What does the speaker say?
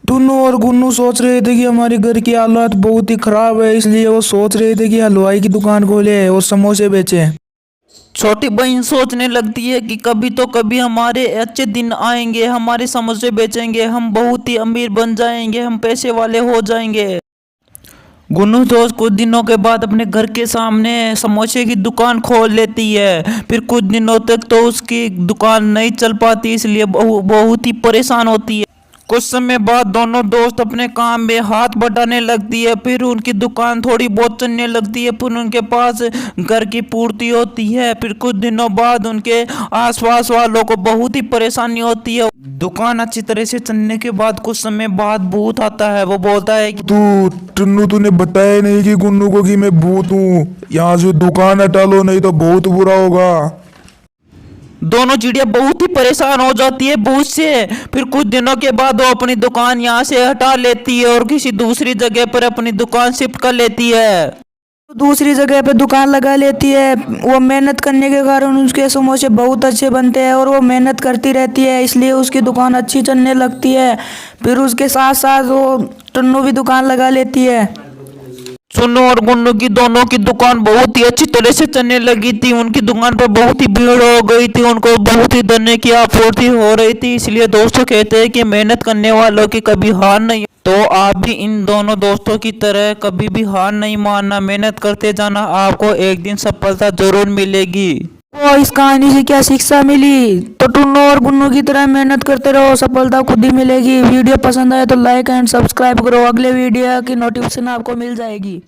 टुन्नू और गुन्नू सोच रहे थे कि हमारे घर की हालत बहुत ही खराब है, इसलिए वो सोच रहे थे कि हलवाई की दुकान खोले और समोसे बेचे। छोटी बहन सोचने लगती है कि कभी तो कभी हमारे अच्छे दिन आएंगे, हमारे समोसे बेचेंगे, हम बहुत ही अमीर बन जाएंगे, हम पैसे वाले हो जाएंगे। गुन्नू दोस्त कुछ दिनों के बाद अपने घर के सामने समोसे की दुकान खोल लेती है। फिर कुछ दिनों तक तो उसकी दुकान नहीं चल पाती, इसलिए बहुत ही परेशान होती है। कुछ समय बाद दोनों दोस्त अपने काम में हाथ बटाने लगती है। फिर उनकी दुकान थोड़ी बहुत चलने लगती है, फिर उनके पास घर की पूर्ति होती है। फिर कुछ दिनों बाद उनके आसपास वालों को बहुत ही परेशानी होती है। दुकान अच्छी तरह से चलने के बाद कुछ समय बाद भूत आता है। वो बोलता है कि टुन्नू तूने बताया नहीं कि गुन्नू को कि मैं भूत हूँ, यहाँ से दुकान हटा लो नहीं तो बहुत बुरा होगा। दोनों चिड़िया बहुत ही परेशान हो जाती है भूत से। फिर कुछ दिनों के बाद वो अपनी दुकान यहाँ से हटा लेती है और किसी दूसरी जगह पर अपनी दुकान शिफ्ट कर लेती है। दूसरी जगह पे दुकान लगा लेती है। वो मेहनत करने के कारण उसके समोसे बहुत अच्छे बनते हैं और वो मेहनत करती रहती है, इसलिए उसकी दुकान अच्छी चलने लगती है। फिर उसके साथ साथ वो टुन्नू भी दुकान लगा लेती है। चुन्नू और गुन्नू की दोनों की दुकान बहुत ही अच्छी तरह से चलने लगी थी। उनकी दुकान पर बहुत ही भीड़ हो गई थी, उनको बहुत ही धन की आपूर्ति हो रही थी। इसलिए दोस्तों कहते हैं कि मेहनत करने वालों की कभी हार नहीं। तो आप भी इन दोनों दोस्तों की तरह कभी भी हार नहीं मानना, मेहनत करते जाना, आपको एक दिन सफलता जरूर मिलेगी। तो इस कहानी से क्या शिक्षा मिली? तो टुन्नू और गुन्नू की तरह मेहनत करते रहो, सफलता खुद ही मिलेगी। वीडियो पसंद आए तो लाइक एंड सब्सक्राइब करो, अगले वीडियो की नोटिफिकेशन आपको मिल जाएगी।